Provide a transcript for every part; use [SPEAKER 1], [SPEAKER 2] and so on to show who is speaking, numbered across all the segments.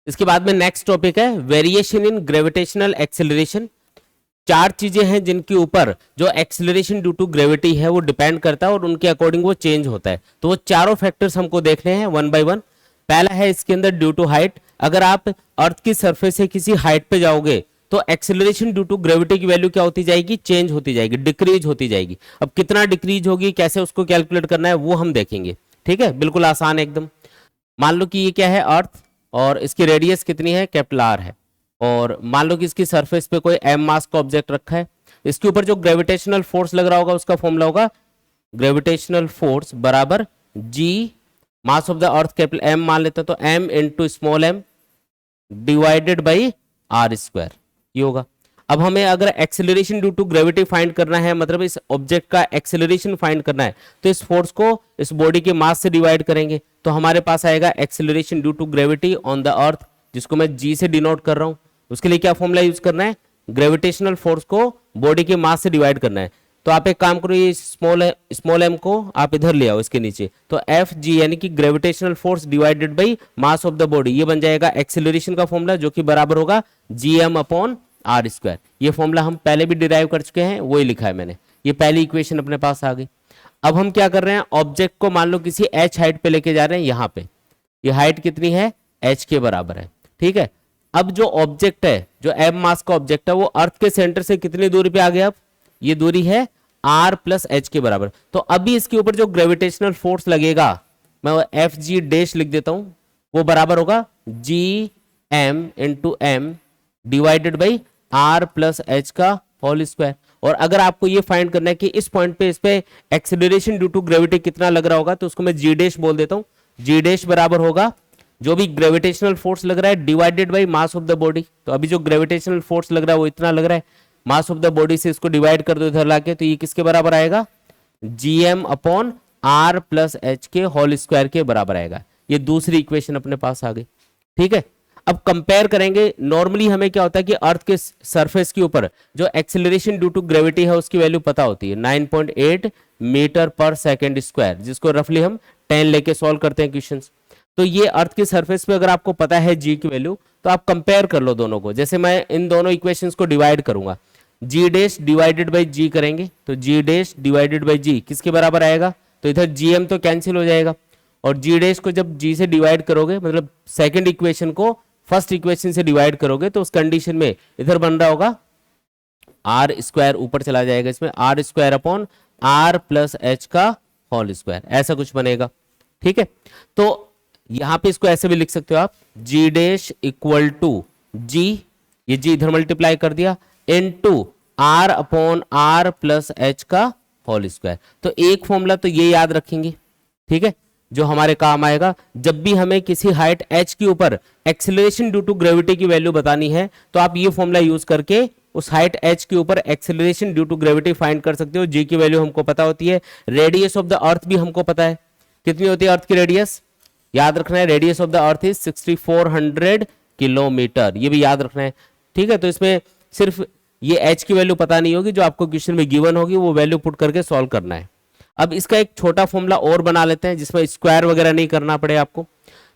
[SPEAKER 1] इसके बाद में नेक्स्ट टॉपिक है वेरिएशन इन ग्रेविटेशनल एक्सेलरेशन। चार चीजें हैं जिनके ऊपर जो एक्सेलरेशन ड्यू टू ग्रेविटी है वो डिपेंड करता है और उनके अकॉर्डिंग वो चेंज होता है। तो वो चारों फैक्टर्स हमको देखने हैं वन बाय वन। पहला है इसके अंदर ड्यू टू हाइट। अगर आप अर्थ की सरफेस से किसी हाइट पे जाओगे तो एक्सेलरेशन ड्यू टू ग्रेविटी की वैल्यू क्या होती जाएगी, चेंज होती जाएगी, डिक्रीज होती जाएगी। अब कितना डिक्रीज होगी, कैसे उसको कैलकुलेट करना है वो हम देखेंगे। ठीक है, बिल्कुल आसान है एकदम। मान लो कि ये क्या है अर्थ और इसकी रेडियस कितनी है, कैपिटल आर है, और मान लो कि इसकी सरफेस पे कोई एम मास का ऑब्जेक्ट रखा है। इसके ऊपर जो ग्रेविटेशनल फोर्स लग रहा होगा उसका फॉर्मूला होगा ग्रेविटेशनल फोर्स बराबर G mass of the earth capital M मान लेते हैं तो M into small M divided by R square, ये होगा। अब हमें अगर acceleration due to gravity find करना है, मतलब इस ऑब्जेक्ट का एक्सेलरेशन फाइंड करना है, तो इस फोर्स को इस बॉडी के मास से डिवाइड करेंगे तो हमारे पास आएगा acceleration due to gravity on the earth, जिसको मैं जी से डिनोट कर रहा हूं। उसके लिए क्या फॉर्मूला यूज करना है, ग्रेविटेशनल फोर्स को बॉडी के मास से डिवाइड करना है। तो आप एक काम करो, ये स्मॉल एम को आप इधर ले आओ इसके नीचे, तो एफ जी यानी कि gravitational force divided by mass of the body, ये बन जाएगा एक्सेलरेशन का फॉर्मूला, जो कि बराबर होगा G M upon R square. ये फॉर्मूला हम पहले भी डिराइव कर चुके हैं, वही लिखा है मैंने। ये पहली इक्वेशन अपने पास आ गई। अब हम क्या कर रहे हैं, ऑब्जेक्ट को मान लो किसी एच हाइट पे लेके जा रहे हैं। यहाँ पे ये हाइट कितनी है, एच के बराबर है। ठीक है, अब जो ऑब्जेक्ट है, जो एम मास का ऑब्जेक्ट है, वो अर्थ के सेंटर से कितनी दूरी पे आ गया, अब ये दूरी है आर प्लस एच के बराबर। तो अभी इसके ऊपर जो ग्रेविटेशनल फोर्स लगेगा, मैं एफ जी डैश लिख देता हूं, वो बराबर होगा G M into M divided by R plus H का होल स्क्वायर। और अगर आपको ये फाइंड करना है कि इस पॉइंट पे इस पे एक्सेलरेशन ड्यू टू ग्रेविटी कितना लग रहा होगा, तो उसको मैं जी डैश बोल देता हूं। जी डैश बराबर होगा जो भी ग्रेविटेशनल फोर्स लग रहा है divided by mass of the body. तो अभी जो ग्रेविटेशनल फोर्स लग रहा है वो इतना लग रहा है, मास ऑफ द बॉडी से इसको डिवाइड कर दो इधर लाके, तो ये किसके बराबर आएगा, G M upon R plus H के होल स्क्वायर के बराबर आएगा। ये दूसरी इक्वेशन अपने पास आ गई। ठीक है, अब कंपेयर करेंगे। नॉर्मली हमें क्या होता है कि अर्थ के सरफेस के ऊपर जो एक्सेलरेशन ड्यू टू ग्रेविटी है उसकी वैल्यू पता होती है 9.8 मीटर पर सेकेंड स्क्वायर, जिसको रफली हम 10 लेके सॉल्व करते हैं क्वेश्चंस। तो ये अर्थ की सरफेस पे अगर आपको पता है जी की वैल्यू, तो आप कंपेयर कर लो दोनों को। जैसे मैं इन दोनों इक्वेशंस को डिवाइड करूंगा, जी डैश डिवाइडेड बाई जी करेंगे तो जी डैश डिवाइडेड बाई जी किसके बराबर आएगा, तो इधर जी एम तो कैंसिल हो जाएगा, और जी डैश को जब जी से डिवाइड करोगे, मतलब सेकंड इक्वेशन को फर्स्ट इक्वेशन से डिवाइड करोगे, तो उस कंडीशन में इधर बन रहा होगा आर स्क्वायर, ऊपर चला जाएगा इसमें R square upon R plus H का होल स्क्वायर, ऐसा कुछ बनेगा। ठीक है, तो यहां पे इसको ऐसे भी लिख सकते हो आप, G dash equal to G, ये जी इधर मल्टीप्लाई कर दिया, into R upon R plus H का होल स्क्वायर। तो एक फॉर्मूला तो ये याद रखेंगे, ठीक है, जो हमारे काम आएगा जब भी हमें किसी हाइट h के ऊपर एक्सेलरेशन ड्यू टू ग्रेविटी की वैल्यू बतानी है, तो आप ये फॉर्मूला यूज करके उस हाइट h के ऊपर acceleration due to gravity find कर सकते हो। जी की वैल्यू हमको पता होती है, रेडियस ऑफ द अर्थ भी हमको पता है, कितनी होती है अर्थ की रेडियस, याद रखना है, radius of the earth is 6400 kilometre, ये भी याद रखना है। ठीक है, तो इसमें सिर्फ ये h की वैल्यू पता नहीं होगी, जो आपको क्वेश्चन में गिवन होगी वो वैल्यू पुट करके सॉल्व करना है। अब इसका एक छोटा फॉर्मूला और बना लेते हैं जिसमें स्क्वायर वगैरह नहीं करना पड़े आपको,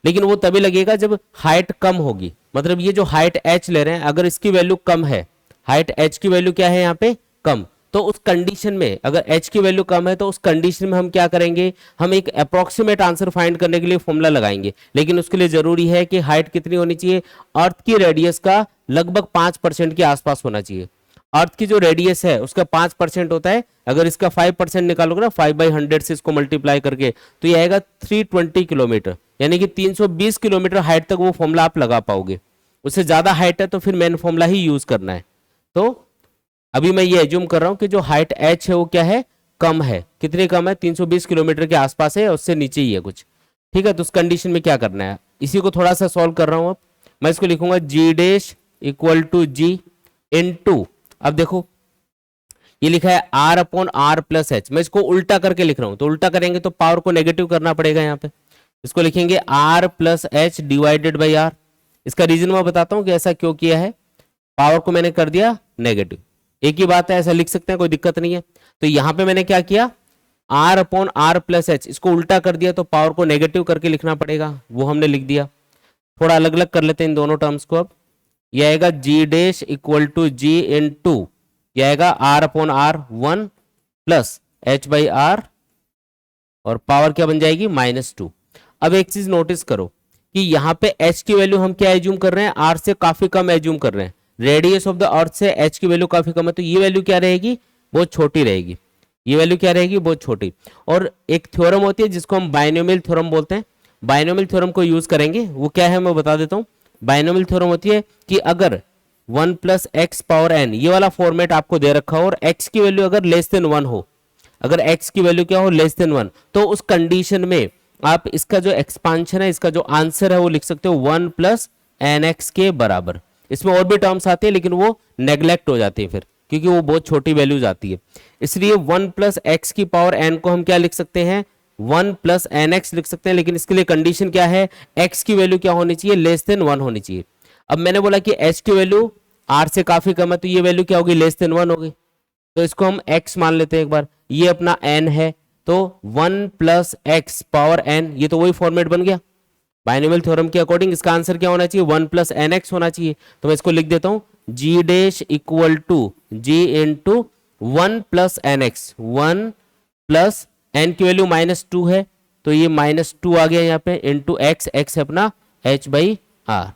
[SPEAKER 1] लेकिन वो तभी लगेगा जब हाइट कम होगी। मतलब ये जो हाइट h ले रहे हैं, अगर इसकी वैल्यू कम है, हाइट h की वैल्यू क्या है यहाँ पे कम, तो उस कंडीशन में अगर h की वैल्यू कम है तो उस कंडीशन में हम क्या करेंगे, हम एक अप्रोक्सीमेट आंसर फाइंड करने के लिए फॉर्मूला लगाएंगे। लेकिन उसके लिए जरूरी है कि हाइट कितनी होनी चाहिए, अर्थ की रेडियस का लगभग 5% के आसपास होना चाहिए। अर्थ की जो रेडियस है उसका 5% होता है, अगर इसका 5% निकालोगे ना 5/100 से इसको मल्टीप्लाई करके, तो ये आएगा 320 किलोमीटर, यानी कि 320 किलोमीटर हाइट तक वो फॉर्मूला आप लगा पाओगे। उससे ज्यादा हाइट है तो फिर मेन फॉर्मूला ही यूज करना है। तो अभी मैं ये एज्यूम कर रहा हूं कि जो हाइट h है वो क्या है, कम है। कितनी कम है, 320 किलोमीटर के आसपास है, उससे नीचे ही है कुछ। ठीक है, तो उस कंडीशन में क्या करना है, इसी को थोड़ा सा सॉल्व कर रहा हूं। अब मैं इसको लिखूंगा G dash equal to G into, अब देखो ये लिखा है R upon R plus H, मैं इसको उल्टा करके लिख रहा हूं, तो उल्टा करेंगे तो पावर को नेगेटिव करना पड़ेगा यहाँ पे। इसको लिखेंगे R plus H divided by R. इसका रीजन मैं बताता हूं कि ऐसा क्यों किया है, पावर को मैंने कर दिया नेगेटिव, एक ही बात है, ऐसा लिख सकते हैं, कोई दिक्कत नहीं है। तो यहां पे मैंने क्या किया, R upon R plus H, इसको उल्टा कर दिया तो पावर को नेगेटिव करके लिखना पड़ेगा, वो हमने लिख दिया। थोड़ा अलग अलग कर लेते हैं इन दोनों टर्म्स को। अब यह आएगा G dash equal to G into, यह आएगा R upon R 1 plus H by R, और पावर क्या बन जाएगी -2। अब एक चीज नोटिस करो कि यहाँ पे h की वैल्यू हम क्या एज्यूम कर रहे हैं, r से काफी कम एज्यूम कर रहे हैं। रेडियस ऑफ द अर्थ से h की वैल्यू काफी कम है, तो ये वैल्यू क्या रहेगी, बहुत छोटी रहेगी। ये वैल्यू क्या रहेगी, बहुत छोटी। और एक थ्योरम होती है जिसको हम बाइनोमियल थ्योरम बोलते हैं, बाइनोमियल थ्योरम को यूज करेंगे। वो क्या है मैं बता देता हूँ। बाइनोमियल थ्योरम होती है कि अगर 1 प्लस एक्स पावर n, ये वाला फॉर्मेट आपको दे रखा हो और x की वैल्यू अगर लेस देन 1 हो, अगर x की वैल्यू क्या हो, लेस देन 1, तो उस कंडीशन में आप इसका जो एक्सपांशन है, इसका जो आंसर है वो लिख सकते हो 1 प्लस एन एक्स के बराबर। इसमें और भी टर्म्स आते हैं लेकिन वो नेग्लेक्ट हो जाती है फिर, क्योंकि वो बहुत छोटी वैल्यूज आती है। इसलिए 1 प्लस एक्स की पावर n को हम क्या लिख सकते हैं, 1 प्लस एन एक्स लिख सकते हैं। लेकिन इसके लिए कंडीशन क्या है, x की वैल्यू क्या होनी चाहिए, लेस देन 1 होनी चाहिए। अब मैंने बोला कि h की वैल्यू r से काफी कम है, तो ये वैल्यू क्या होगी, लेस देन 1 होगी। तो इसको हम x मान लेते हैं एक बार, ये अपना n है, तो 1 प्लस एक्स पावर n, ये तो वही फॉर्मेट बन गया बाइनोमियल थ्योरम के अकॉर्डिंग। इसका आंसर क्या होना चाहिए, 1 प्लस एन एक्स होना चाहिए। तो मैं इसको लिख देता हूं, G dash equal to G into 1 plus N X, 1 plus N की वैल्यू -2 है, तो ये -2 आ गया यहाँ पे, इंटू एक्स, एक्स है अपना h बाई आर।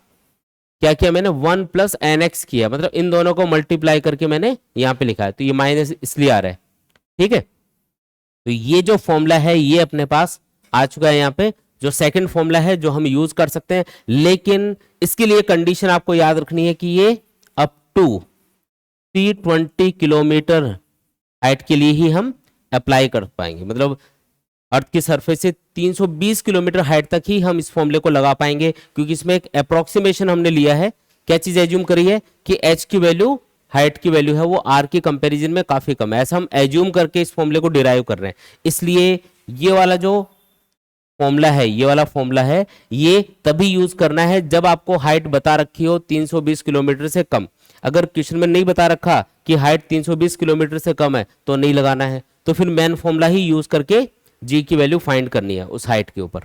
[SPEAKER 1] क्या किया मैंने, 1 प्लस एन एक्स किया, मतलब इन दोनों को मल्टीप्लाई करके मैंने यहाँ पे लिखा है, तो ये माइनस इसलिए आ रहा है। ठीक है, तो ये जो फॉर्मूला है ये अपने पास आ चुका है यहाँ पे, जो सेकंड फॉर्मूला है जो हम यूज कर सकते हैं। लेकिन इसके लिए कंडीशन आपको याद रखनी है कि ये अप टू 320 किलोमीटर हाइट के लिए ही हम अप्लाई कर पाएंगे, मतलब अर्थ की सरफेस से 320 किलोमीटर हाइट तक ही हम इस फॉर्मूले को लगा पाएंगे, क्योंकि इसमें एक अप्रोक्सीमेशन हमने लिया है। क्या चीज एज्यूम करी है कि h की वैल्यू, हाइट की वैल्यू है वो r की कंपैरिजन में काफी कम है, ऐसा हम एज्यूम करके इस फॉर्मूले को डिराइव कर रहे हैं। इसलिए ये वाला जो फॉर्मूला है, ये वाला फॉर्मूला है, ये तभी यूज करना है जब आपको हाइट बता रखी हो 320 किलोमीटर से कम। अगर क्वेश्चन में नहीं बता रखा कि हाइट 320 किलोमीटर से कम है तो नहीं लगाना है, तो फिर मेन फॉर्मूला ही यूज करके जी की वैल्यू फाइंड करनी है उस हाइट के ऊपर।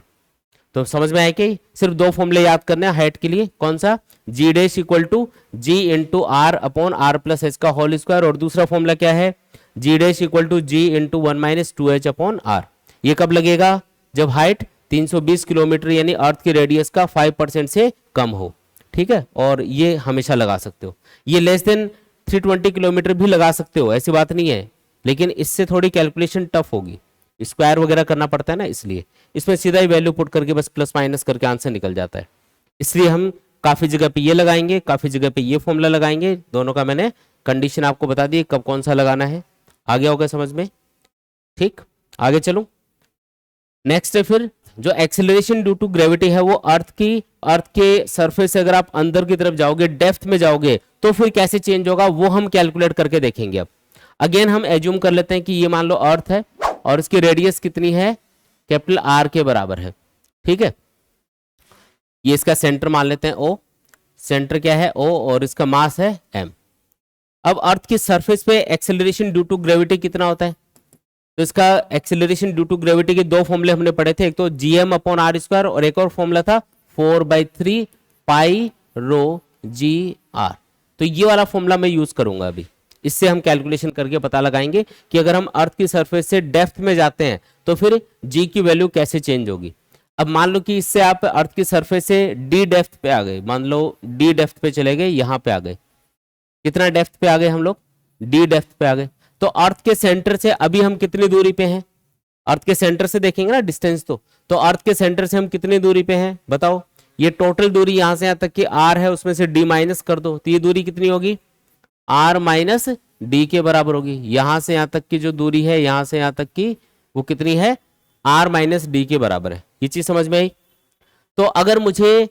[SPEAKER 1] तो समझ में आया कि सिर्फ दो फॉर्मूले याद करने हैं हाइट के लिए, कौन सा, G dash equal to G into R upon R plus H का होल स्क्वायर, और दूसरा फॉर्मूला क्या है, G dash equal to G into 1 minus 2h upon R. ये कब लगेगा, जब हाइट 320 किलोमीटर यानी अर्थ की रेडियस का 5% से कम हो। ठीक है, और ये हमेशा लगा सकते हो। ये लेस देन 320 किलोमीटर भी लगा सकते हो, ऐसी बात नहीं है, लेकिन इससे थोड़ी कैलकुलेशन टफ होगी, स्क्वायर वगैरह करना पड़ता है ना, इसलिए इसमें सीधा ही वैल्यू पुट करके बस प्लस माइनस करके आंसर निकल जाता है। इसलिए हम काफी जगह पे ये लगाएंगे, काफी जगह पे ये फॉर्मूला लगाएंगे। दोनों का मैंने कंडीशन आपको बता दी कब कौन सा लगाना है। आ गया होगा समझ में। ठीक, आगे चलो। नेक्स्ट है फिर जो एक्सेलरेशन ड्यू टू ग्रेविटी है, वो अर्थ के सरफेस से अगर आप अंदर की तरफ जाओगे, डेप्थ में जाओगे, तो फिर कैसे चेंज होगा वो हम कैलकुलेट करके देखेंगे। अब अगेन हम एज्यूम कर लेते हैं कि ये मान लो अर्थ है और इसकी रेडियस कितनी है, कैपिटल आर के बराबर है। ठीक है, ये इसका सेंटर मान लेते हैं ओ, सेंटर क्या है ओ, और इसका मास है m। अब अर्थ की सरफेस पे एक्सेलरेशन ड्यू टू ग्रेविटी कितना होता है, तो इसका एक्सेलरेशन ड्यू टू ग्रेविटी के दो फॉर्मूले हमने पढ़े थे, एक तो gm अपॉन आर स्क्वायर और एक और फॉर्मूला था 4/3 पाई रो जी आर। तो ये वाला फॉर्मूला मैं यूज करूंगा अभी, इससे हम कैलकुलेशन करके पता लगाएंगे कि अगर हम अर्थ की सरफेस से डेप्थ में जाते हैं तो फिर g की वैल्यू कैसे चेंज होगी। अब मान लो कि इससे आप अर्थ की सरफेस से d डेप्थ पे आ गए, मान लो d डेप्थ पे चले गए, यहां पे आ गए, कितना डेप्थ पे आ गए हम लोग, d डेप्थ पे आ गए। तो अर्थ के सेंटर से अभी हम कितनी दूरी पे हैं, अर्थ के सेंटर से देखेंगे ना डिस्टेंस, तो अर्थ के सेंटर से हम कितनी दूरी पे हैं बताओ। ये टोटल दूरी यहां से यहां तक की r है, उसमें से d माइनस कर दो, तो ये दूरी कितनी होगी, r माइनस डी के बराबर होगी। यहां से यहां तक की जो दूरी है, यहां से यहां तक की, वो कितनी है, r माइनस डी के बराबर है। ये चीज समझ में आई। तो अगर मुझे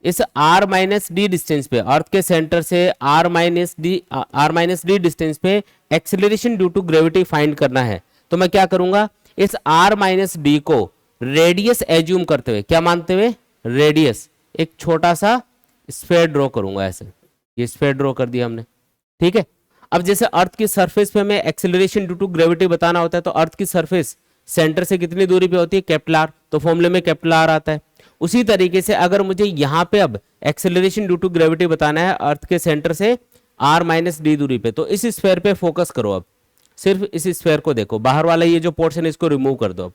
[SPEAKER 1] इस r माइनस डी डिस्टेंस पे, अर्थ के सेंटर से r माइनस डी डिस्टेंस पे acceleration due to gravity find करना है, तो मैं क्या करूंगा, इस r माइनस डी को रेडियस एज्यूम करते हुए, क्या मानते हुए, रेडियस, एक छोटा सा स्फीयर ड्रॉ करूंगा ऐसे, ये स्फीयर ड्रॉ कर दिया हमने। ठीक है, अब जैसे अर्थ की सरफेस पे हमें एक्सेलरेशन ड्यू टू ग्रेविटी बताना होता है, तो अर्थ की सरफेस सेंटर से कितनी दूरी पे होती है, कैपिटल आर, तो फॉर्मूले में कैपिटल आर आता है। उसी तरीके से अगर मुझे यहाँ पे अब एक्सेलरेशन ड्यू टू ग्रेविटी बताना है अर्थ के सेंटर से r माइनस डी दूरी पे, तो इस स्फीयर पे फोकस करो। अब सिर्फ इस स्फीयर को देखो, बाहर वाला ये जो पोर्शन है इसको रिमूव कर दो। अब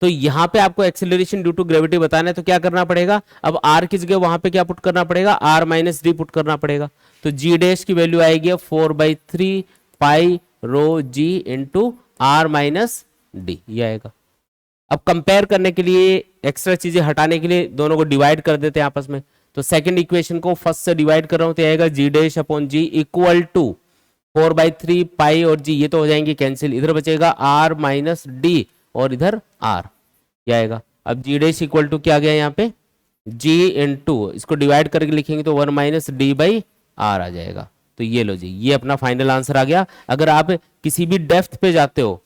[SPEAKER 1] तो यहाँ पे आपको एक्सेलरेशन ड्यू टू ग्रेविटी बताना है, तो क्या करना पड़ेगा, अब r की जगह वहां पे क्या पुट करना पड़ेगा, r माइनस डी पुट करना पड़ेगा। तो g डैश की वैल्यू आएगी 4/3 पाई रो जी इंटू आर माइनस डी, ये आएगा। अब कंपेयर करने के लिए, एक्स्ट्रा चीजें हटाने के लिए दोनों को डिवाइड कर देते हैं आपस में। तो सेकंड इक्वेशन को फर्स्ट से डिवाइड कर रहा हूं तो आएगा G dash upon G equal to 4/3 pi और जी, ये तो हो जाएंगे कैंसिल, इधर बचेगा आर माइनस डी और इधर आर, क्या आएगा। अब जी डैश इक्वल टू क्या आ गया यहाँ पे, जी इंटू, इसको डिवाइड करके लिखेंगे तो 1 माइनस डी बाई आर आ जाएगा। तो ये लो जी, ये अपना फाइनल आंसर आ गया। अगर आप किसी भी डेप्थ पे जाते हो,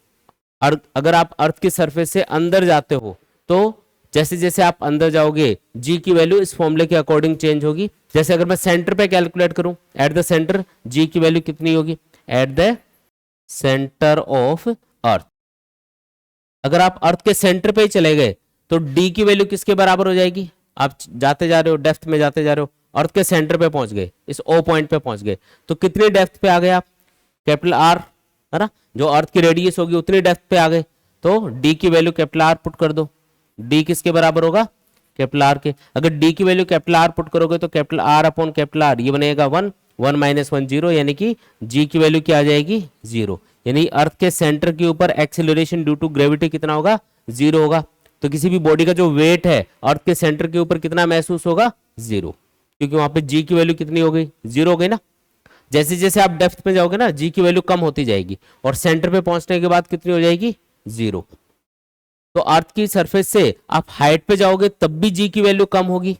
[SPEAKER 1] अगर आप अर्थ की सरफेस से अंदर जाते हो, तो जैसे जैसे आप अंदर जाओगे जी की वैल्यू इस फॉर्मूले के अकॉर्डिंग चेंज होगी। जैसे अगर मैं सेंटर पे कैलकुलेट करूं, एट द सेंटर जी की वैल्यू कितनी होगी, at the centre of earth. अगर आप अर्थ के सेंटर पे ही चले गए तो डी की वैल्यू किसके बराबर हो जाएगी, आप जाते जा रहे हो, डेप्थ में जाते जा रहे हो, अर्थ के सेंटर पे पहुंच गए, इस ओ पॉइंट पे पहुंच गए, तो कितनी डेप्थ पे आ गए आप, कैपिटल आर, है ना, जो अर्थ की रेडियस होगी उतनी डेप्थ पे आ गए। तो डी की वैल्यू कैपिटल आर पुट कर दो, डी किसके बराबर होगा, कैपिटल आर के। अगर डी की वैल्यू कैपिटल आर पुट करोगे तो capital R upon capital are, ये बनेगा 1, 1 माइनस 1 0, यानी कि जी की वैल्यू क्या आ जाएगी, 0। यानी अर्थ के सेंटर के ऊपर एक्सेलरेशन ड्यू टू ग्रेविटी कितना होगा, 0 होगा। तो किसी भी बॉडी का जो वेट है अर्थ के सेंटर के ऊपर कितना महसूस होगा, 0, क्योंकि वहां पे जी की वैल्यू कितनी हो गई, 0 हो गई ना। जैसे जैसे आप डेप्थ में जाओगे ना, जी की वैल्यू कम होती जाएगी और सेंटर पे पहुंचने के बाद कितनी हो जाएगी, 0। तो अर्थ की सरफेस से आप हाइट पे जाओगे तब भी जी की वैल्यू कम होगी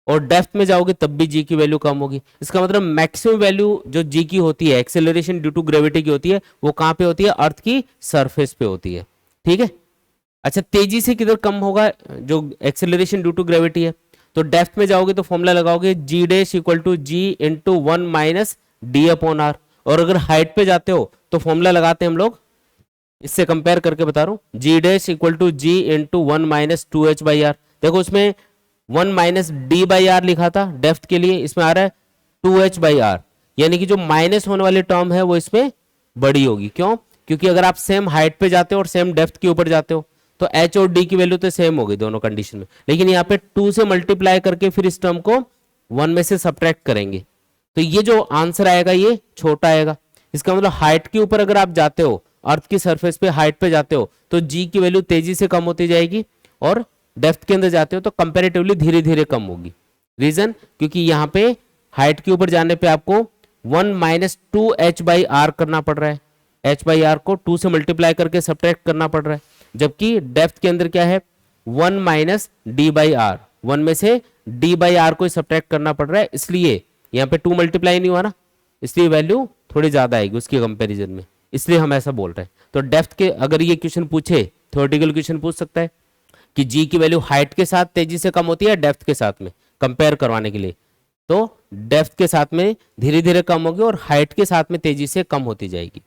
[SPEAKER 1] और डेप्थ में जाओगे तब भी जी की वैल्यू कम होगी। इसका मतलब मैक्सिमम वैल्यू जो जी की होती है, एक्सेलरेशन ड्यू टू ग्रेविटी की होती है, वो कहां पे होती है, अर्थ की सरफेस पे होती है। ठीक है, अच्छा तेजी से किधर कम होगा जो एक्सेलरेशन ड्यू टू ग्रेविटी है, तो डेप्थ में जाओगे तो फॉर्मूला लगाओगे G dash equal to G into 1 minus D upon R. और अगर हाइट पे जाते हो तो फॉर्मूला लगाते हैं हम लोग, इससे कंपेयर करके बता रहा हूं, G dash equal to G into 1 minus 2h by R. देखो उसमें 1 माइनस डी बाई आर लिखा था डेप्थ के लिए, इसमें आ रहा है 2h बाई आर, यानी कि जो माइनस होने वाली टर्म है वो इसमें बड़ी होगी। क्यों, क्योंकि अगर आप सेम हाइट पे जाते हो और सेम डेप्थ के ऊपर जाते हो तो h और d की वैल्यू तो सेम होगी दोनों कंडीशन में, लेकिन यहाँ पे 2 से मल्टीप्लाई करके फिर इस टर्म को 1 में से सब्ट्रैक्ट करेंगे, तो ये जो आंसर आएगा ये छोटा आएगा। इसका मतलब हाइट के ऊपर अगर आप जाते हो, अर्थ की सरफेस पे हाइट पे जाते हो तो जी की वैल्यू तेजी से कम होती जाएगी और डेप्थ के अंदर जाते हो तो कंपैरेटिवली धीरे धीरे कम होगी। रीजन, क्योंकि यहाँ पे हाइट के ऊपर जाने पे आपको 1 माइनस 2h बाई आर करना पड़ रहा है, h बाई आर को 2 से मल्टीप्लाई करके सब्ट्रैक्ट करना पड़ रहा है, जबकि डेप्थ के अंदर क्या है 1 माइनस डी बाई आर, 1 में से d बाई आर को सब्ट्रैक्ट करना पड़ रहा है, इसलिए यहाँ पे 2 मल्टीप्लाई नहीं हुआ ना, इसलिए वैल्यू थोड़ी ज्यादा आएगी उसके कंपैरिजन में, इसलिए हम ऐसा बोल रहे हैं। तो डेप्थ के अगर ये क्वेश्चन पूछे, थ्योरेटिकल क्वेश्चन पूछ सकता है कि जी की वैल्यू हाइट के साथ तेजी से कम होती है डेप्थ के साथ में, कंपेयर करवाने के लिए, तो डेप्थ के साथ में धीरे धीरे कम होगी और हाइट के साथ में तेजी से कम होती जाएगी।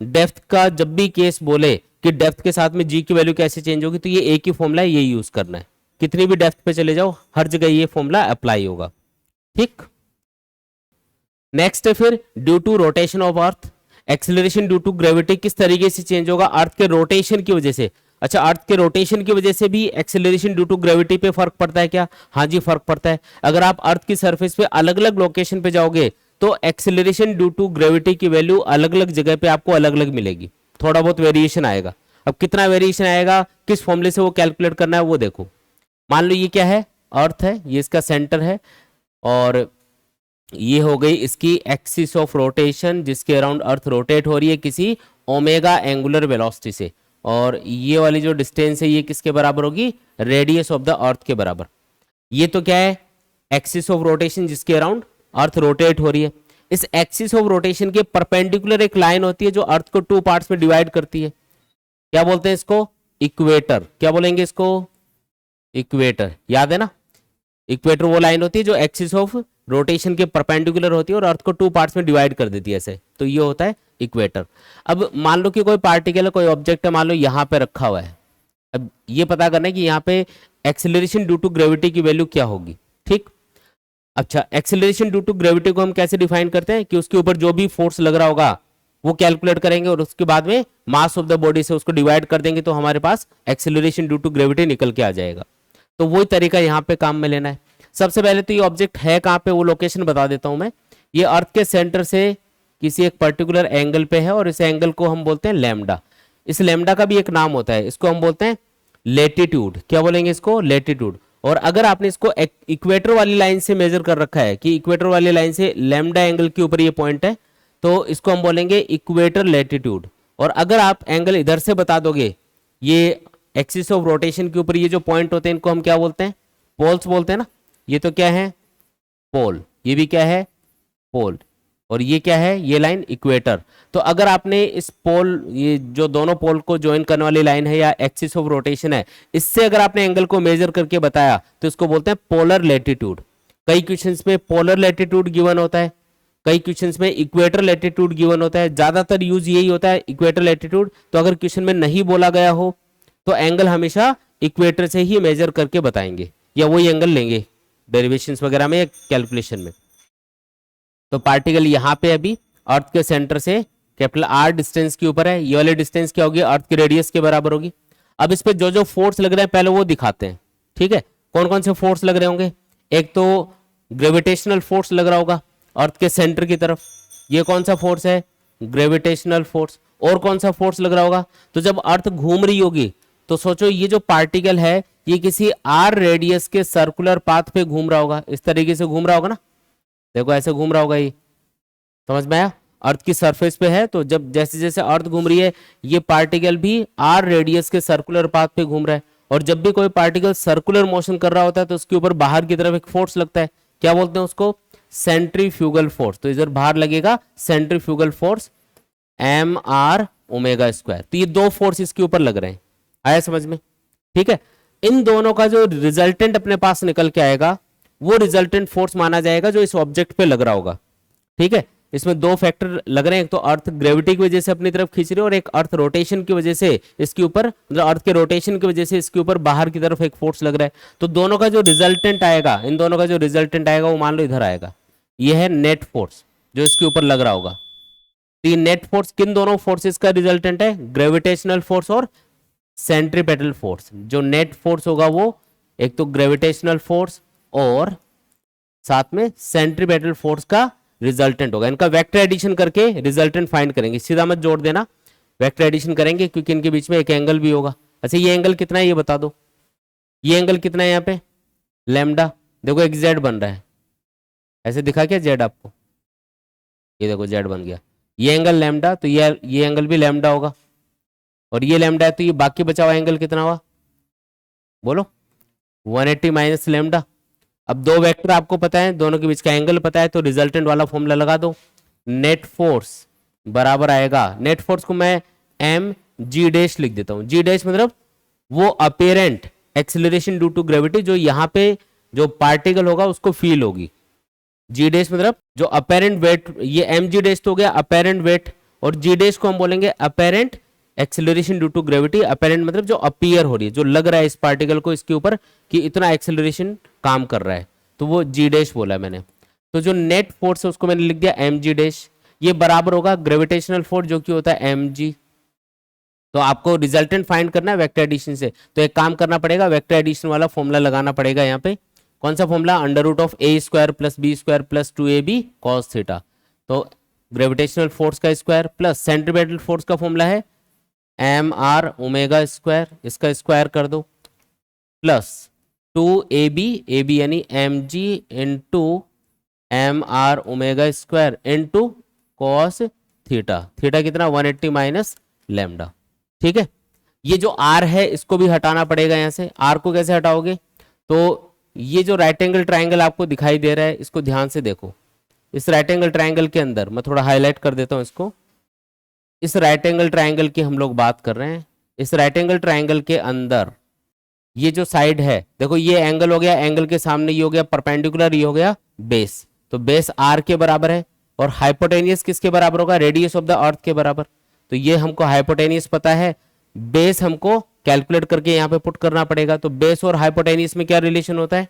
[SPEAKER 1] डेप्थ का जब भी केस बोले कि डेप्थ के साथ में जी की वैल्यू कैसे चेंज होगी, तो ये एक ही फॉर्मूला है, ये यूज करना है। कितनी भी डेप्थ पे चले जाओ हर जगह ये फॉर्मूला अप्लाई होगा। ठीक, नेक्स्ट है फिर due to rotation of earth, acceleration due to gravity किस तरीके से चेंज होगा, अर्थ के रोटेशन की वजह से। अच्छा, अर्थ के रोटेशन की वजह से भी एक्सेलरेशन ड्यू टू ग्रेविटी पे फर्क पड़ता है क्या, हाँ जी फर्क पड़ता है। अगर आप अर्थ की सरफेस पे अलग अलग लोकेशन पे जाओगे तो एक्सेलरेशन ड्यू टू ग्रेविटी की वैल्यू अलग अलग जगह पे आपको अलग अलग मिलेगी, थोड़ा बहुत वेरिएशन आएगा। अब कितना वेरिएशन आएगा, किस फॉर्मूले से वो कैलकुलेट करना है वो देखो। मान लो ये क्या है, अर्थ है, ये इसका सेंटर है और ये हो गई इसकी एक्सिस ऑफ रोटेशन जिसके अराउंड अर्थ रोटेट हो रही है किसी ओमेगा एंगुलर वेलोसिटी से, और ये वाली जो डिस्टेंस है ये किसके बराबर होगी, रेडियस ऑफ द अर्थ के बराबर। ये तो क्या है, एक्सिस ऑफ रोटेशन जिसके अराउंड अर्थ रोटेट हो रही है। इस एक्सिस ऑफ रोटेशन के परपेंडिकुलर एक लाइन होती है जो अर्थ को 2 पार्ट्स में डिवाइड करती है, क्या बोलते हैं इसको, इक्वेटर। क्या बोलेंगे इसको, इक्वेटर, याद है ना। इक्वेटर वो लाइन होती है जो एक्सिस ऑफ रोटेशन के परपेंडिकुलर होती है और अर्थ को 2 पार्ट्स में डिवाइड कर देती है ऐसे, तो ये होता है इक्वेटर। अब मान लो कि कोई पार्टिकल है, कोई ऑब्जेक्ट है, मान लो यहाँ पे रखा हुआ है। अब ये पता करना है कि यहाँ पे एक्सेलरेशन ड्यू टू ग्रेविटी की वैल्यू क्या होगी। ठीक, अच्छा एक्सेलरेशन ड्यू टू ग्रेविटी को हम कैसे डिफाइन करते हैं कि उसके ऊपर जो भी फोर्स लग रहा होगा वो कैलकुलेट करेंगे और उसके बाद में मास ऑफ द बॉडी से उसको डिवाइड कर देंगे तो हमारे पास एक्सेलरेशन ड्यू टू ग्रेविटी निकल के आ जाएगा। तो वही तरीका यहाँ पे काम में लेना है। सबसे पहले तो ये ऑब्जेक्ट है कहाँ पे, वो लोकेशन बता देता हूं मैं। ये अर्थ के सेंटर से किसी एक पर्टिकुलर एंगल पे है और इस एंगल को हम बोलते हैं लैम्डा। इस लैम्डा का भी एक नाम होता है, इसको हम बोलते हैं लेटीट्यूड। क्या बोलेंगे इसको, लेटीट्यूड। और अगर आपने इसको इक्वेटर वाली लाइन से मेजर कर रखा है कि इक्वेटर वाली लाइन से लैम्डा एंगल के ऊपर ये पॉइंट है तो इसको हम बोलेंगे इक्वेटर लेटीट्यूड। और अगर आप एंगल इधर से बता दोगे, ये एक्सिस ऑफ रोटेशन के ऊपर ये जो पॉइंट होते हैं इनको हम क्या बोलते हैं, पोल्स बोलते हैं ना। ये तो क्या है, पोल, ये भी क्या है, पोल, और ये क्या है, ये लाइन इक्वेटर। तो अगर आपने इस पोल, ये जो दोनों पोल को ज्वाइन करने वाली लाइन है या एक्सिस ऑफ रोटेशन है, इससे अगर आपने एंगल को मेजर करके बताया तो इसको बोलते हैं पोलर लेटीट्यूड। कई क्वेश्चंस में पोलर लेटीट्यूड गिवन होता है, कई क्वेश्चंस में इक्वेटर लेटीट्यूड गिवन होता है। ज्यादातर यूज यही होता है इक्वेटर लेटीट्यूड। तो अगर क्वेश्चन में नहीं बोला गया हो तो एंगल हमेशा इक्वेटर से ही मेजर करके बताएंगे या वही एंगल लेंगे डेरिवेशंस वगैरह में या कैलकुलेशन में। तो पार्टिकल यहाँ पे अभी अर्थ के सेंटर से कैपिटल आर डिस्टेंस के ऊपर है। ये वाली डिस्टेंस क्या होगी, अर्थ के रेडियस के बराबर होगी। अब इस पे जो जो फोर्स लग रहे हैं पहले वो दिखाते हैं। ठीक है, कौन कौन से फोर्स लग रहे होंगे। एक तो ग्रेविटेशनल फोर्स लग रहा होगा अर्थ के सेंटर की तरफ, ये कौन सा फोर्स है, ग्रेविटेशनल फोर्स। और कौन सा फोर्स लग रहा होगा, तो जब अर्थ घूम रही होगी तो सोचो ये जो पार्टिकल है ये किसी आर रेडियस के सर्कुलर पाथ पे घूम रहा होगा, इस तरीके से घूम रहा होगा ना, देखो ऐसे घूम रहा होगा, ये समझ में आया। अर्थ की सरफेस पे है तो जब जैसे जैसे अर्थ घूम रही है ये पार्टिकल भी आर रेडियस के सर्कुलर पाथ पे घूम रहा है। और जब भी कोई पार्टिकल सर्कुलर मोशन कर रहा होता है तो उसके ऊपर बाहर की तरफ एक फोर्स लगता है, क्या बोलते हैं उसको, सेंट्रीफ्यूगल फोर्स। तो इधर बाहर लगेगा centrifugal force M R omega square. तो ये दो फोर्स इसके ऊपर लग रहे हैं, आया समझ में। ठीक है, इन दोनों का जो रिजल्टेंट अपने पास निकल के आएगा वो रिजल्टेंट फोर्स माना जाएगा जो इस ऑब्जेक्ट पे लग रहा होगा। ठीक है, इसमें दो फैक्टर लग रहे हैं, एक तो अर्थ ग्रेविटी की वजह से अपनी तरफ खींच रही है और एक अर्थ रोटेशन की वजह से इसके ऊपर, मतलब अर्थ के रोटेशन की वजह से इसके ऊपर बाहर की तरफ एक फोर्स लग रहा है। तो दोनों का जो रिजल्टेंट आएगा, इन दोनों का जो रिजल्टेंट आएगा वो मान लो इधर आएगा, ये है नेट फोर्स जो इसके ऊपर लग रहा होगा। तो ये नेट फोर्स किन दोनों फोर्सेस का रिजल्टेंट है, ग्रेविटेशनल फोर्स और सेंट्रीपेटल फोर्स। जो नेट फोर्स होगा वो एक तो ग्रेविटेशनल फोर्स और साथ में सेंट्रीपेटल फोर्स का रिजल्टेंट होगा। इनका वेक्टर एडिशन करके रिजल्टेंट फाइंड करेंगे, सीधा मत जोड़ देना, वेक्टर एडिशन करेंगे क्योंकि इनके बीच में एक एंगल भी होगा। अच्छा ये एंगल कितना है ये बता दो, ये एंगल कितना है यहाँ पे, लैम्डा। देखो एक जेड बन रहा है, ऐसे दिखा क्या जेड आपको, ये देखो जेड बन गया, ये एंगल लैम्डा, तो ये एंगल भी लैम्डा होगा और ये लैम्डा है, तो ये बाकी बचा हुआ एंगल कितना हुआ बोलो, 180 माइनस लैम्डा। अब दो वेक्टर आपको पता है, दोनों के बीच का एंगल पता है, तो रिजल्टेंट वाला फॉर्मूला लगा दो। नेट फोर्स बराबर आएगा, नेट फोर्स को मैं एम जी डैश लिख देता हूं। जी डैश मतलब वो apparent acceleration due to gravity जो यहाँ पे जो पार्टिकल होगा उसको फील होगी। जी डैश मतलब जो अपेरेंट वेट, ये एम जी डैश तो हो गया अपेरेंट वेट, और जी डैश को हम बोलेंगे apparent acceleration due to gravity. Apparent मतलब जो अपीयर हो रही है, जो लग रहा है इस पार्टिकल को इसके ऊपर कि इतना एक्सेलरेशन काम कर रहा है, तो वो जी डैश बोला है मैंने। तो जो नेट फोर्स है उसको मैंने लिख दिया एम जी डैश, ये बराबर होगा ग्रेविटेशनल फोर्स जो कि होता है एम जी। तो आपको रिजल्टेंट फाइंड करना है वेक्टर एडिशन से, तो एक काम करना पड़ेगा, वेक्टर एडिशन वाला फॉर्मूला लगाना पड़ेगा यहाँ पे। कौन सा formula, under root of A square plus B square plus 2ab cos theta. तो ग्रेविटेशनल फोर्स का स्क्वायर प्लस सेंट्रीपेटल फोर्स का फॉर्मूला है एम आर ओमेगा स्क्वायर, इसका स्क्वायर कर दो, प्लस 2ab, ab यानी M G into M R omega square into cos theta. Theta कितना, 180 minus lambda. ठीक है, ये जो r है इसको भी हटाना पड़ेगा यहाँ से। r को कैसे हटाओगे, तो ये जो राइट एंगल ट्राइंगल आपको दिखाई दे रहा है इसको ध्यान से देखो। इस राइट एंगल ट्राइंगल के अंदर, मैं थोड़ा हाईलाइट कर देता हूँ इसको, इस राइट एंगल ट्राइंगल की हम लोग बात कर रहे हैं। इस राइट एंगल ट्राइंगल के अंदर ये जो साइड है, देखो ये एंगल हो गया, एंगल के सामने ये हो गया परपेंडिकुलर, ये हो गया बेस। तो बेस r के बराबर है और हाइपोटेनियस किसके बराबर होगा, रेडियस ऑफ द अर्थ के बराबर। तो ये हमको हाइपोटेनियस पता है, बेस हमको कैलकुलेट करके यहाँ पे पुट करना पड़ेगा। तो बेस और हाइपोटेनियस में क्या रिलेशन होता है,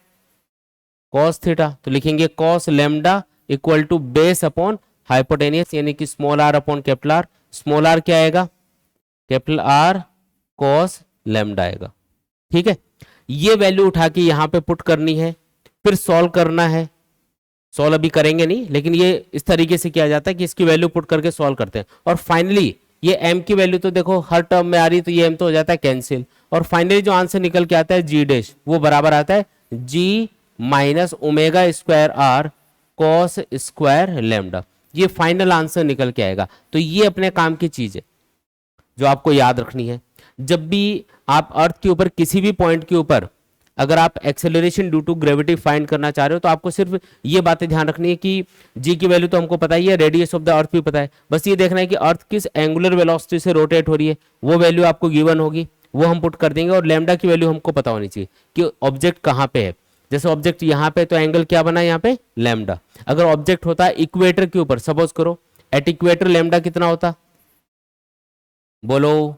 [SPEAKER 1] कॉस थीटा। तो लिखेंगे cos lambda equal to base upon hypotenuse, यानी कि small R upon capital R. Small R क्या आएगा, कैपिटल आर कॉस लेमडा आएगा। ठीक है, ये वैल्यू उठा के यहाँ पे पुट करनी है, फिर सॉल्व करना है। सॉल्व अभी करेंगे नहीं, लेकिन ये इस तरीके से किया जाता है कि इसकी वैल्यू पुट करके सॉल्व करते हैं। और फाइनली ये m की वैल्यू तो देखो हर टर्म में आ रही है, तो ये m तो हो जाता है कैंसिल। और फाइनली जो आंसर निकल के आता है g डैश, वो बराबर आता है g minus omega square R cos square lambda. ये फाइनल आंसर निकल के आएगा। तो ये अपने काम की चीज है जो आपको याद रखनी है। जब भी आप अर्थ के ऊपर किसी भी पॉइंट के ऊपर अगर आप acceleration due to gravity find करना चाह रहे हो, तो आपको सिर्फ ये बातें ध्यान रखनी है कि जी की वैल्यू तो हमको पता ही है, रेडियस ऑफ द अर्थ भी पता है, बस ये देखना है कि अर्थ किस एंगुलर वेलोसिटी से रोटेट हो रही है, वो वैल्यू आपको गिवन होगी, वो हम पुट कर देंगे। और लैम्डा की वैल्यू हमको पता होनी चाहिए कि ऑब्जेक्ट कहाँ पे है। जैसे ऑब्जेक्ट यहाँ पे, तो एंगल क्या बना है यहाँ पे, लैम्डा। अगर ऑब्जेक्ट होता है इक्वेटर के ऊपर, सपोज करो एट इक्वेटर लैम्डा कितना होता, बोलो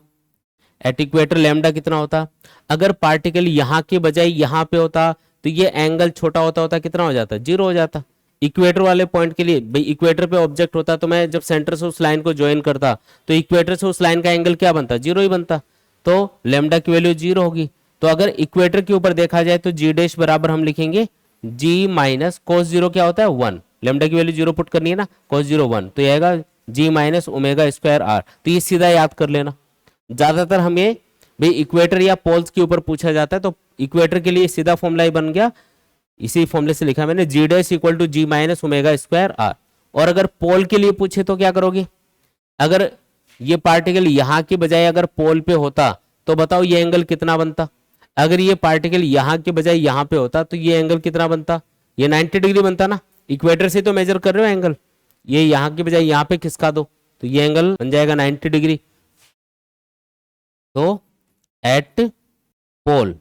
[SPEAKER 1] एट इक्वेटर लैम्डा कितना होता। अगर पार्टिकल यहाँ के बजाय यहाँ पे होता तो ये एंगल छोटा होता कितना हो जाता, जीरो हो जाता। इक्वेटर वाले पॉइंट के लिए भाई इक्वेटर पे ऑब्जेक्ट होता, तो मैं जब सेंटर से उस लाइन को ज्वाइन करता तो इक्वेटर से उस लाइन का एंगल क्या बनता, जीरो ही बनता। तो लैम्डा की वैल्यू जीरो होगी। तो अगर इक्वेटर के ऊपर देखा जाए तो जी डैश बराबर हम लिखेंगे जी माइनस कोस जीरो क्या होता है, वन। लैम्डा की वैल्यू जीरो पुट करनी है ना, कोस जीरो वन, तो ये आएगा जी माइनस ओमेगा स्क्वायर आर। तो ये सीधा याद कर लेना। ज्यादातर हमें भाई इक्वेटर या पोल्स के ऊपर पूछा जाता है, तो इक्वेटर के लिए सीधा फॉर्मूला ही बन गया, इसी फॉर्मूले से लिखा मैंने, G dash equal to G minus omega square R. और अगर पोल के लिए पूछे तो क्या करोगे, अगर ये पार्टिकल यहाँ के बजाय अगर पोल पे होता तो बताओ ये एंगल कितना बनता। अगर ये पार्टिकल यहाँ के बजाय यहाँ पे होता तो ये एंगल कितना बनता, ये 90 डिग्री बनता ना। इक्वेटर से तो मेजर कर रहे हो एंगल, ये यहाँ के बजाय यहाँ पे खिसका दो तो ये एंगल बन जाएगा 90 डिग्री। तो एट पोल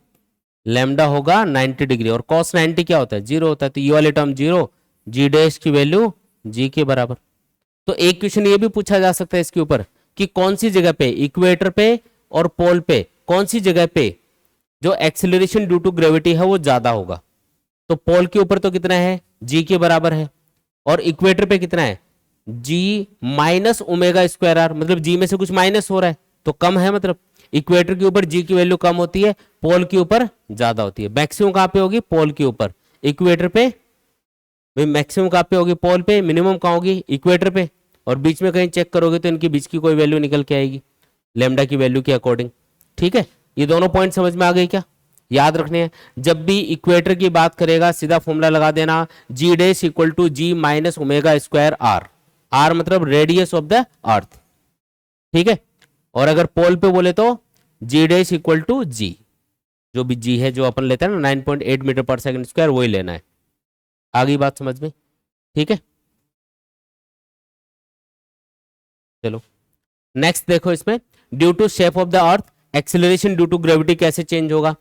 [SPEAKER 1] लैम्डा होगा 90 डिग्री, और कॉस 90 क्या होता है, जीरो होता है। तो ये वाले टर्म जीरो, जी डैश की वैल्यू जी के बराबर। तो एक क्वेश्चन ये भी पूछा जा सकता है इसके ऊपर कि कौन सी जगह पे, इक्वेटर पे और पोल पे, कौन सी जगह पे जो एक्सेलरेशन ड्यू टू ग्रेविटी है वो ज्यादा होगा। तो पोल के ऊपर तो कितना है, जी के बराबर है, और इक्वेटर पे कितना है, जी माइनस ओमेगा स्क्वायर आर, मतलब जी में से कुछ माइनस हो रहा है तो कम है। मतलब इक्वेटर के ऊपर जी की वैल्यू कम होती है, पोल के ऊपर ज्यादा होती है। मैक्सिमम कहां पे होगी, पोल के ऊपर। इक्वेटर पे भाई मैक्सिमम कहां पे होगी, पोल पे। मिनिमम कहां होगी, इक्वेटर पे। और बीच में कहीं चेक करोगे तो इनके बीच की कोई वैल्यू निकल के आएगी लैम्डा की वैल्यू के अकॉर्डिंग। ठीक है, ये दोनों पॉइंट समझ में आ गई क्या, याद रखने हैं। जब भी इक्वेटर की बात करेगा सीधा फॉर्मूला लगा देना, G dash equal to G minus omega square R. R मतलब रेडियस ऑफ द अर्थ। ठीक है, और अगर पोल पे बोले तो G dash equal to G, जो भी जी है जो अपन लेते हैं ना 9.8 मीटर पर सेकंड स्क्वायर, वही लेना है। आ गई बात समझ में, ठीक है। चलो नेक्स्ट देखो, इसमें due to shape of the earth acceleration due to gravity कैसे चेंज होगा।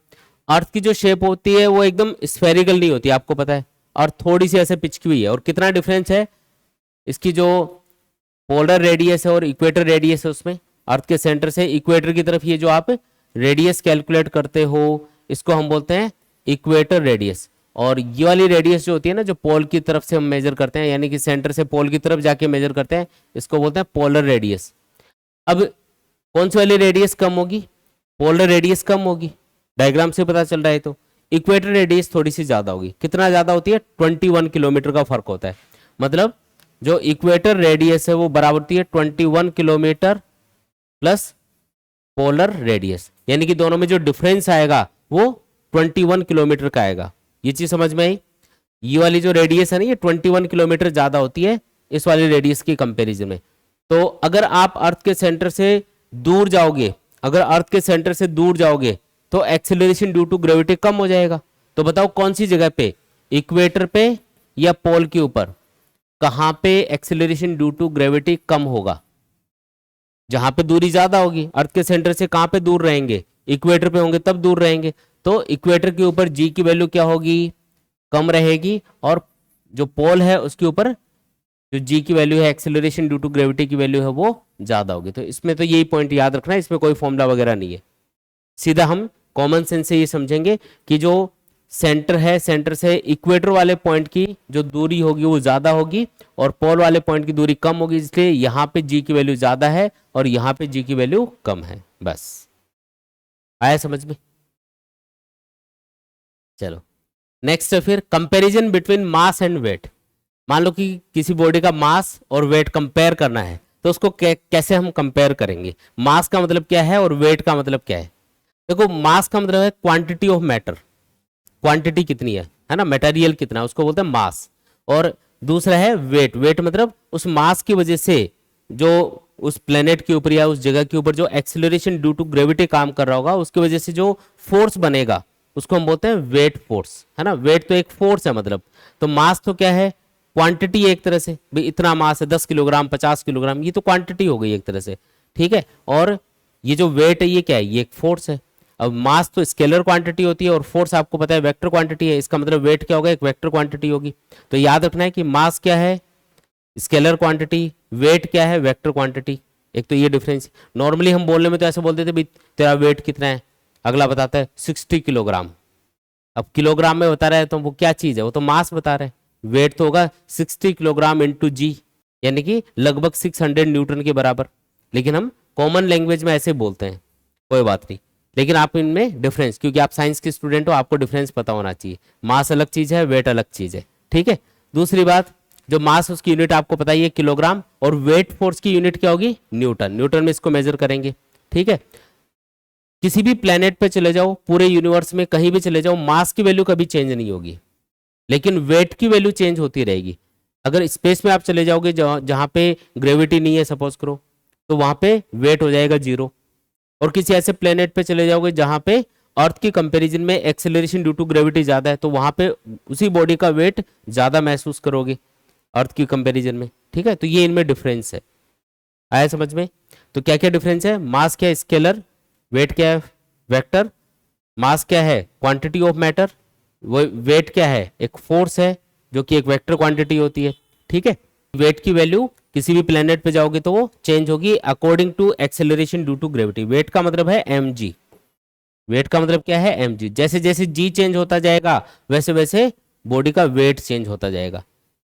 [SPEAKER 1] अर्थ की जो शेप होती है वो एकदम स्फेरिकल नहीं होती, आपको पता है, और थोड़ी सी ऐसे पिचकी हुई है। और कितना डिफरेंस है इसकी, जो पोलर रेडियस है और इक्वेटर रेडियस है उसमें, अर्थ के सेंटर से इक्वेटर की तरफ ये जो आप रेडियस कैलकुलेट करते हो इसको हम बोलते हैं इक्वेटर रेडियस। और ये वाली रेडियस जो होती है ना, जो पोल की तरफ से हम मेजर करते हैं, यानी कि सेंटर से पोल की तरफ जाके मेजर करते हैं, इसको बोलते हैं पोलर रेडियस। अब कौन सी वाली रेडियस कम होगी, पोलर रेडियस कम होगी, डायग्राम से पता चल रहा है। तो इक्वेटर रेडियस थोड़ी सी ज्यादा होगी। कितना ज्यादा होती है, 21 किलोमीटर का फर्क होता है। मतलब जो इक्वेटर रेडियस है वो बराबर होती है 21 किलोमीटर प्लस पोलर रेडियस, यानी कि दोनों में जो डिफरेंस आएगा वो 21 किलोमीटर का आएगा। ये चीज समझ में आई। ये वाली जो रेडियस है ना, ये 21 किलोमीटर ज्यादा होती है इस वाली रेडियस की कंपैरिजन में। तो अगर आप अर्थ के सेंटर से दूर जाओगे, अगर अर्थ के सेंटर से दूर जाओगे तो एक्सेलरेशन ड्यू टू ग्रेविटी कम हो जाएगा। तो बताओ कौन सी जगह पे, इक्वेटर पे या पोल के ऊपर, कहां पे एक्सेलरेशन ड्यू टू ग्रेविटी कम होगा। जहां पे दूरी ज्यादा होगी, अर्थ के सेंटर से कहां पे दूर रहेंगे, इक्वेटर पे होंगे तब दूर रहेंगे। तो इक्वेटर के ऊपर जी की वैल्यू क्या होगी, कम रहेगी, और जो पोल है उसके ऊपर जो जी की वैल्यू है एक्सेलरेशन ड्यू टू ग्रेविटी की वैल्यू है वो ज्यादा होगी। तो इसमें तो यही पॉइंट याद रखना है, इसमें कोई फॉर्मूला वगैरह नहीं है। सीधा हम कॉमन सेंस से ये समझेंगे कि जो सेंटर है, सेंटर से इक्वेटर वाले पॉइंट की जो दूरी होगी वो ज्यादा होगी और पोल वाले पॉइंट की दूरी कम होगी, इसलिए यहाँ पे जी की वैल्यू ज्यादा है और यहाँ पे जी की वैल्यू कम है। बस आया समझ में? चलो नेक्स्ट है फिर comparison between mass and weight. मान लो कि किसी बॉडी का मास और वेट कंपेयर करना है, तो उसको कैसे हम कंपेयर करेंगे? मास का मतलब क्या है और वेट का मतलब क्या है? देखो मास का मतलब है क्वांटिटी ऑफ मैटर, क्वांटिटी कितनी है ना, मटेरियल कितना है, उसको बोलते हैं मास। और दूसरा है वेट, वेट मतलब उस मास की वजह से जो उस प्लेनेट के ऊपर या उस जगह के ऊपर जो एक्सेलरेशन ड्यू टू ग्रेविटी काम कर रहा होगा, उसकी वजह से जो फोर्स बनेगा उसको हम बोलते हैं वेट फोर्स, है ना। वेट तो एक फोर्स है मतलब, तो मास तो क्या है? क्वांटिटी एक तरह से, भाई इतना मास है 10 किलोग्राम 50 किलोग्राम, ये तो क्वांटिटी हो गई एक तरह से, ठीक है। और ये जो वेट है ये क्या है? ये एक फोर्स है। अब मास तो स्केलर क्वांटिटी होती है और फोर्स आपको पता है वेक्टर क्वांटिटी है, इसका मतलब वेट क्या होगा? एक वेक्टर क्वांटिटी होगी। तो याद रखना है कि मास क्या है? स्केलर क्वांटिटी, वेट क्या है? Vector quantity. एक तो ये डिफरेंस। नॉर्मली हम बोलने में तो ऐसे बोलते थे भाई तेरा वेट कितना है, अगला बताता है 60 किलोग्राम। अब किलोग्राम में बता रहा है तो वो क्या चीज है? वो तो मास बता रहा है। वेट तो होगा 60 किलोग्राम इंटू जी, यानी कि लगभग 600 न्यूटन के बराबर। लेकिन हम कॉमन लैंग्वेज में ऐसे बोलते हैं, कोई बात नहीं। लेकिन आप इनमें डिफरेंस, क्योंकि आप साइंस के स्टूडेंट हो, आपको डिफरेंस पता होना चाहिए। मास अलग चीज है, वेट अलग चीज है, ठीक है। दूसरी बात, जो मास उसकी यूनिट आपको पता ही है किलोग्राम, और वेट फोर्स की यूनिट क्या होगी? न्यूटन। न्यूटन में इसको मेजर करेंगे, ठीक है। किसी भी प्लेनेट पे चले जाओ, पूरे यूनिवर्स में कहीं भी चले जाओ, मास की वैल्यू कभी चेंज नहीं होगी, लेकिन वेट की वैल्यू चेंज होती रहेगी। अगर स्पेस में आप चले जाओगे जहां पे ग्रेविटी नहीं है सपोज करो, तो वहां पे वेट हो जाएगा 0। और किसी ऐसे प्लेनेट पे चले जाओगे जहां पे अर्थ की कंपैरिजन में एक्सेलरेशन ड्यू टू ग्रेविटी ज्यादा है, तो वहां पे उसी बॉडी का वेट ज्यादा महसूस करोगे अर्थ की कंपैरिजन में, ठीक है। तो ये इनमें डिफरेंस है, आया समझ में? तो क्या क्या डिफरेंस है? मास क्या है? स्केलर। वेट क्या है? वेक्टर। मास क्या है? Quantity of matter. वो वेट क्या है? एक फोर्स है जो कि एक वेक्टर क्वांटिटी होती है, ठीक है। वेट की वैल्यू किसी भी प्लेनेट पे जाओगे तो वो चेंज होगी according to acceleration due to gravity. Weight का मतलब है mg, वेट का मतलब क्या है? mg। जैसे जैसे g चेंज होता जाएगा वैसे वैसे बॉडी का वेट चेंज होता जाएगा।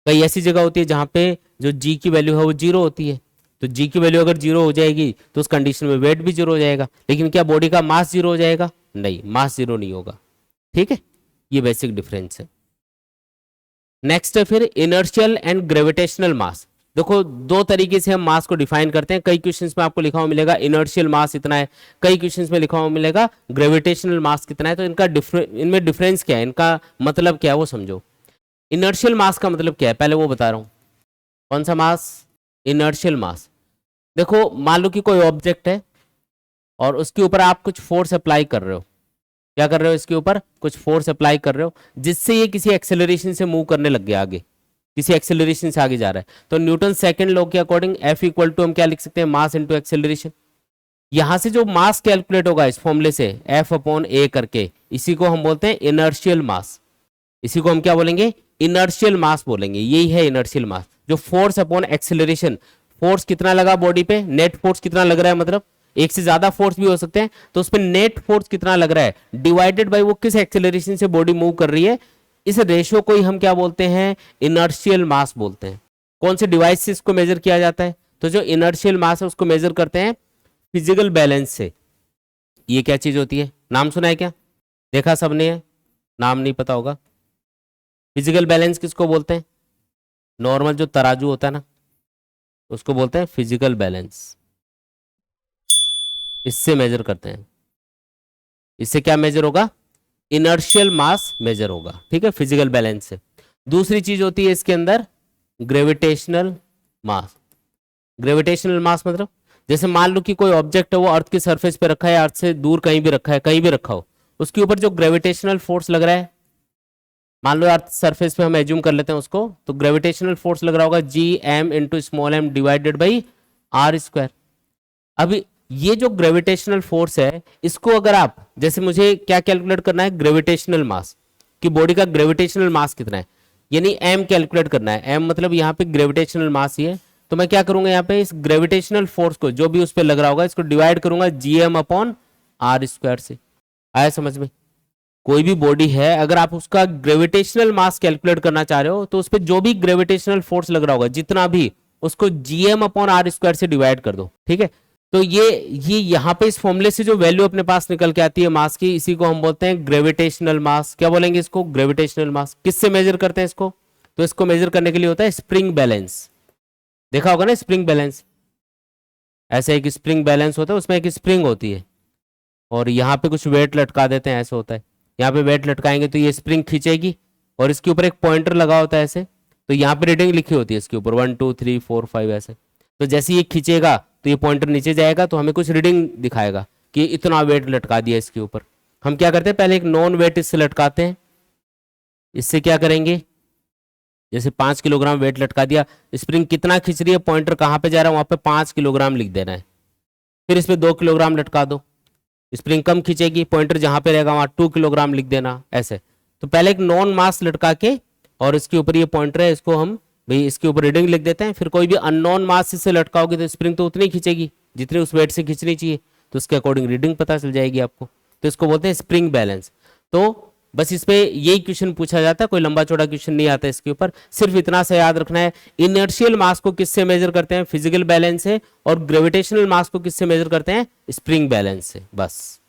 [SPEAKER 1] कई ऐसी जगह होती है जहां पे जो g की वैल्यू है वो 0 होती है, तो g की वैल्यू अगर 0 हो जाएगी तो उस कंडीशन में वेट भी 0 हो जाएगा। लेकिन क्या बॉडी का मास 0 हो जाएगा? नहीं, मास 0 नहीं होगा, ठीक है। ये बेसिक डिफरेंस है। नेक्स्ट है फिर इनर्शियल एंड ग्रेविटेशनल मास। देखो दो तरीके से हम मास को डिफाइन करते हैं। कई क्वेश्चंस में आपको लिखा हुआ मिलेगा इनर्शियल मास इतना है, कई क्वेश्चंस में लिखा हुआ मिलेगा ग्रेविटेशनल मास कितना है। तो इनका इनमें डिफरेंस क्या है, इनका मतलब क्या है वो समझो। इनर्शियल मास का मतलब क्या है पहले वो बता रहा हूं। कौन सा मास? इनर्शियल मास। देखो मान लो कि कोई ऑब्जेक्ट है और उसके ऊपर आप कुछ फोर्स अप्लाई कर रहे हो। क्या कर रहे हो? इसके ऊपर कुछ फोर्स अप्लाई कर रहे हो जिससे ये किसी एक्सेलरेशन से मूव करने लग गया, आगे किसी एक्सेलरेशन से आगे जा रहा है। तो न्यूटन सेकंड लॉ के अकॉर्डिंग F इक्वल टू हम क्या लिख सकते हैं? Mass into acceleration. यहां से जो मास कैलकुलेट होगा इस फॉर्मूले से F अपॉन A करके, इसी को हम बोलते हैं इनर्शियल मास। इसी को हम क्या बोलेंगे? इनर्शियल मास बोलेंगे। यही है इनर्शियल मास, जो फोर्स अपॉन एक्सेलरेशन। फोर्स कितना लगा बॉडी पे, नेट फोर्स कितना लग रहा है, मतलब एक से ज्यादा फोर्स भी हो सकते हैं, तो उस पर नेट फोर्स कितना लग रहा है डिवाइडेड बाय वो किस एक्सेलरेशन से बॉडी मूव कर रही है। इस रेशियो को ही हम क्या बोलते हैं? इनर्शियल मास बोलते हैं। कौन से डिवाइस से इसको मेजर किया जाता है? तो जो इनर्शियल मास है उसको मेजर करते हैं फिजिकल बैलेंस से। ये क्या चीज होती है? नाम सुना है क्या? देखा सबने है? नाम नहीं पता होगा। फिजिकल बैलेंस किसको बोलते हैं? नॉर्मल जो तराजू होता है ना, उसको बोलते हैं फिजिकल बैलेंस। इससे मेजर करते हैं। इससे क्या मेजर होगा? इनर्शियल मास मेजर होगा, ठीक है, फिजिकल बैलेंस से। दूसरी चीज होती है इसके अंदर ग्रेविटेशनल मास। ग्रेविटेशनल मास मतलब जैसे मान लो कि कोई ऑब्जेक्ट है वो अर्थ की सरफेस पे रखा है, अर्थ से दूर कहीं भी रखा है, कहीं भी रखा हो, उसके ऊपर जो ग्रेविटेशनल फोर्स लग रहा है, मान लो अर्थ सरफेस पे हम एज्यूम कर लेते हैं उसको, तो ग्रेविटेशनल फोर्स लग रहा होगा Gm into small m divided by R square. अभी ये जो ग्रेविटेशनल फोर्स है, इसको अगर आप, जैसे मुझे क्या कैलकुलेट करना है? ग्रेविटेशनल मास, कि बॉडी का ग्रेविटेशनल मास कितना है, यानी m कैलकुलेट करना है। m मतलब यहाँ पे ग्रेविटेशनल मास ही है। तो मैं क्या करूंगा यहाँ पे इस ग्रेविटेशनल फोर्स को जो भी उस पर लग रहा होगा इसको डिवाइड करूंगा Gm अपॉन आर स्क्वायर से। आया समझ में? कोई भी बॉडी है, अगर आप उसका ग्रेविटेशनल मास कैलकुलेट करना चाह रहे हो तो उस पर जो भी ग्रेविटेशनल फोर्स लग रहा होगा जितना भी, उसको जीएम अपॉन आर स्क्वायर से डिवाइड कर दो, ठीक है। तो ये यहाँ पे इस फॉर्मूले से जो वैल्यू अपने पास निकल के आती है मास की, इसी को हम बोलते हैं ग्रेविटेशनल मास। क्या बोलेंगे इसको? ग्रेविटेशनल मास। किससे मेजर करते हैं इसको? तो इसको मेजर करने के लिए होता है स्प्रिंग बैलेंस। देखा होगा ना स्प्रिंग बैलेंस, ऐसे एक स्प्रिंग बैलेंस होता है, उसमें एक स्प्रिंग होती है और यहाँ पे कुछ वेट लटका देते हैं, ऐसे होता है। यहाँ पे वेट लटकाएंगे तो ये स्प्रिंग खींचेगी और इसके ऊपर एक पॉइंटर लगा होता है ऐसे, तो यहाँ पे रीडिंग लिखी होती है इसके ऊपर 1 2 3 4 5 ऐसे। तो जैसे ये खींचेगा तो ये पॉइंटर नीचे जाएगा तो हमें कुछ रीडिंग दिखाएगा कि इतना वेट लटका दिया इसके ऊपर। हम क्या करते हैं, पहले एक नॉन वेट इससे लटकाते हैं। इससे क्या करेंगे, जैसे 5 किलोग्राम वेट लटका दिया, स्प्रिंग कितना खींच रही है, पॉइंटर कहाँ पे जा रहा है, वहां पे 5 किलोग्राम लिख देना है। फिर इसमें 2 किलोग्राम लटका दो, स्प्रिंग कम खींचेगी, पॉइंटर जहां पे रहेगा वहां 2 किलोग्राम लिख देना, ऐसे। तो पहले एक नॉन मास लटका के और इसके ऊपर ये पॉइंटर है, इसको हम भाई इसके ऊपर रीडिंग लिख देते हैं। फिर कोई भी अननोन मास इससे लटकाओगे तो स्प्रिंग तो उतनी खींचेगी जितनी उस वेट से खींचनी चाहिए, तो उसके अकॉर्डिंग रीडिंग पता चल जाएगी आपको। तो इसको बोलते हैं स्प्रिंग बैलेंस। तो बस इस पे यही क्वेश्चन पूछा जाता है, कोई लंबा चौड़ा क्वेश्चन नहीं आता इसके ऊपर। सिर्फ इतना सा याद रखना है, इनर्शियल मास को किससे मेजर करते हैं, फिजिकल बैलेंस से, और ग्रेविटेशनल मास को किससे मेजर करते हैं, स्प्रिंग बैलेंस से, बस।